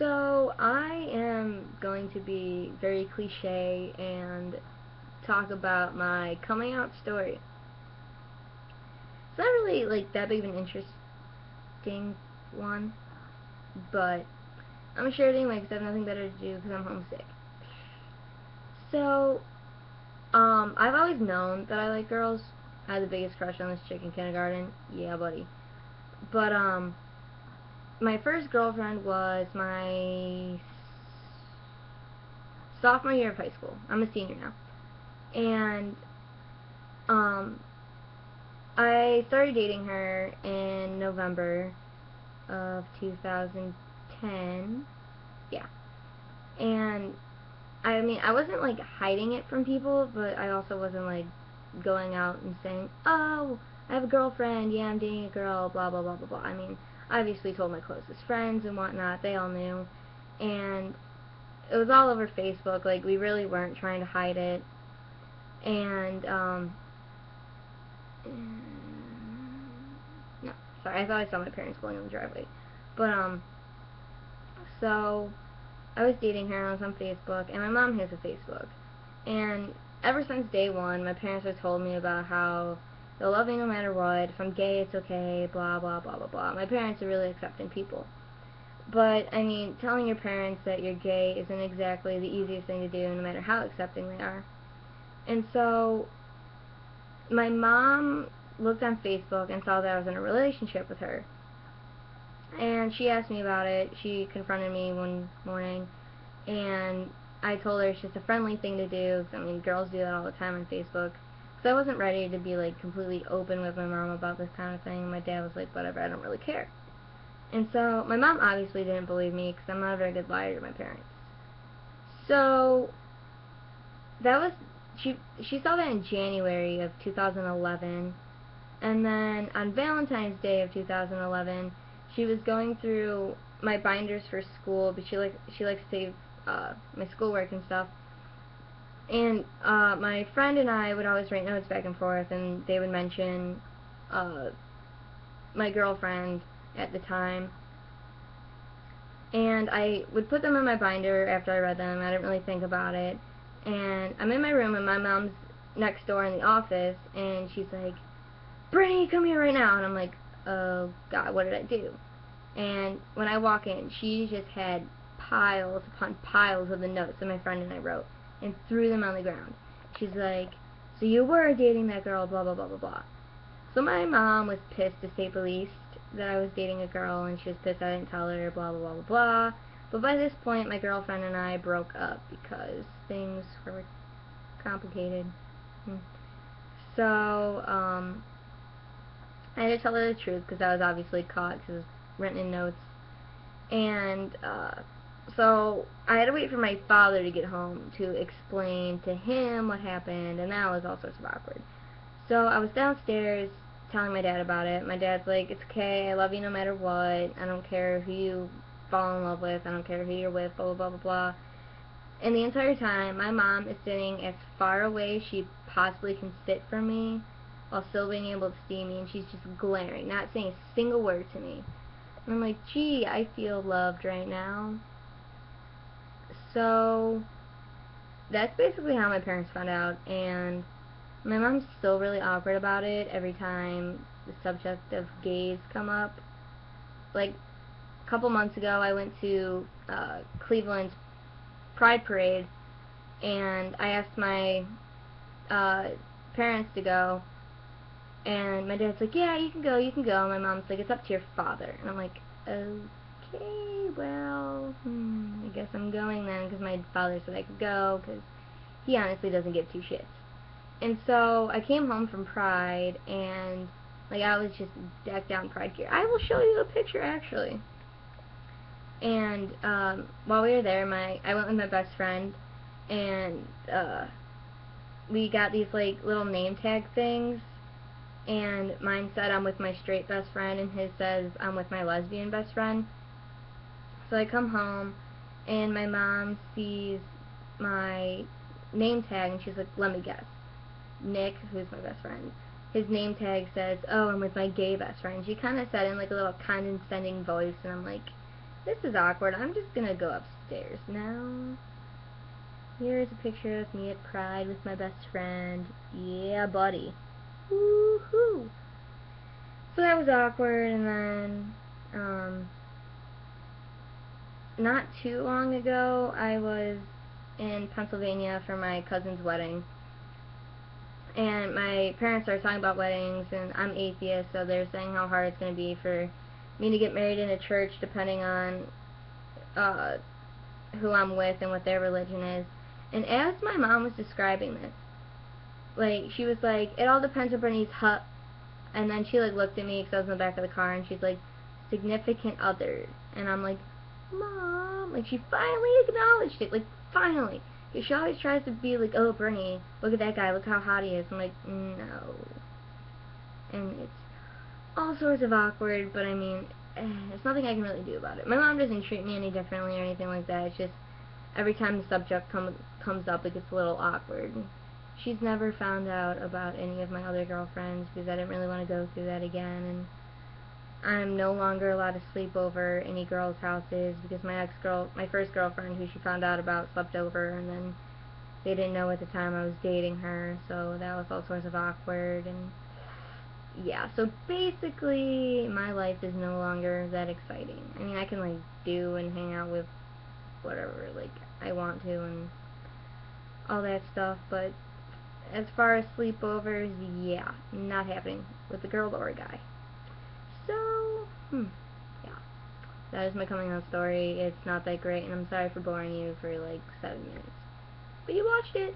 So I am going to be very cliche and talk about my coming out story. It's not really like that big of an interesting one, but I'm gonna share it anyway because I have nothing better to do because I'm homesick. So, I've always known that I like girls. I had the biggest crush on this chick in kindergarten. Yeah, buddy. But my first girlfriend was my sophomore year of high school. I'm a senior now. And um I started dating her in November of 2010. Yeah. And I mean, I wasn't like hiding it from people, but I also wasn't like going out and saying, "Oh, I have a girlfriend. Yeah, I'm dating a girl." Blah blah blah blah blah. I mean, I obviously told my closest friends and whatnot. They all knew, and it was all over Facebook. Like we really weren't trying to hide it. And no, sorry, I thought I saw my parents pulling in the driveway. But so I was dating her, and I was on Facebook, and my mom has a Facebook. And ever since day one, my parents have told me about how they'll love me no matter what. If I'm gay, it's okay, blah, blah, blah, blah, blah. My parents are really accepting people. But, I mean, telling your parents that you're gay isn't exactly the easiest thing to do, no matter how accepting they are. And so, my mom looked on Facebook and saw that I was in a relationship with her. And she asked me about it. She confronted me one morning, and I told her it's just a friendly thing to do. 'Cause, I mean, girls do that all the time on Facebook. So I wasn't ready to be like completely open with my mom about this kind of thing. My dad was like, whatever, I don't really care. And so my mom obviously didn't believe me because I'm not a very good liar to my parents. So that was she saw that in January of 2011, and then on Valentine's Day of 2011, she was going through my binders for school, but she likes to save my schoolwork and stuff. And my friend and I would always write notes back and forth, and they would mention my girlfriend at the time. And I would put them in my binder after I read them. I didn't really think about it. And I'm in my room, and my mom's next door in the office, and she's like, "Brittany, come here right now." And I'm like, "Oh God, what did I do?" And when I walk in, she just had piles upon piles of the notes that my friend and I wrote and threw them on the ground. She's like, "So you were dating that girl, blah, blah, blah, blah, blah." So my mom was pissed, to say the least, that I was dating a girl, and she was pissed I didn't tell her, blah, blah, blah, blah, blah. But by this point, my girlfriend and I broke up because things were complicated. So, I had to tell her the truth because I was obviously caught because it was written in notes. And so I had to wait for my father to get home to explain to him what happened, and that was all sorts of awkward. So I was downstairs telling my dad about it. My dad's like, "It's okay, I love you no matter what. I don't care who you fall in love with. I don't care who you're with, blah, blah, blah, blah, blah." And the entire time, my mom is sitting as far away as she possibly can sit from me while still being able to see me, and she's just glaring, not saying a single word to me. And I'm like, gee, I feel loved right now. So that's basically how my parents found out, and my mom's still really awkward about it every time the subject of gays come up. Like a couple months ago, I went to Cleveland's Pride Parade, and I asked my uh, parents to go, and my dad's like, "Yeah, you can go, you can go." And my mom's like, "It's up to your father." And I'm like, "Okay, well, I guess I'm going then," because my father said I could go, because he honestly doesn't give two shits. And so I came home from Pride, and like I was just decked out in Pride gear. I will show you a picture actually. And while we were there, I went with my best friend, and we got these like little name tag things, and mine said I'm with my straight best friend, and his says I'm with my lesbian best friend. So I come home, and my mom sees my name tag, and she's like, "Let me guess. Nick," who's my best friend, his name tag says, "Oh, I'm with my gay best friend." She kind of said it in like a little condescending voice, and I'm like, This is awkward. I'm just gonna go upstairs now. Here's a picture of me at Pride with my best friend. Yeah, buddy. Woohoo! So that was awkward, and then, not too long ago, I was in Pennsylvania for my cousin's wedding. And my parents are talking about weddings, and I'm atheist, so they're saying how hard it's going to be for me to get married in a church depending on uh, who I'm with and what their religion is. And as my mom was describing this, like, she was like, it all depends on Bernie's hut. And then she, like, looked at me because I was in the back of the car, and she's like, significant other. And I'm like, Mom, like, she finally acknowledged it, like, finally. Because she always tries to be like, oh, Bernie, look at that guy, look how hot he is. I'm like, no. And it's all sorts of awkward, but I mean, there's nothing I can really do about it. My mom doesn't treat me any differently or anything like that. It's just every time the subject comes up, it gets a little awkward. She's never found out about any of my other girlfriends because I didn't really want to go through that again. And I'm no longer allowed to sleep over any girls' houses because my first girlfriend, who she found out about, slept over, and then they didn't know at the time I was dating her, so that was all sorts of awkward. And yeah, so basically my life is no longer that exciting. I mean, I can, like, do and hang out with whatever, like, I want to and all that stuff, but as far as sleepovers, yeah, not happening with a girl or a guy. So, yeah, that is my coming out story. It's not that great, and I'm sorry for boring you for like 7 minutes. But you watched it.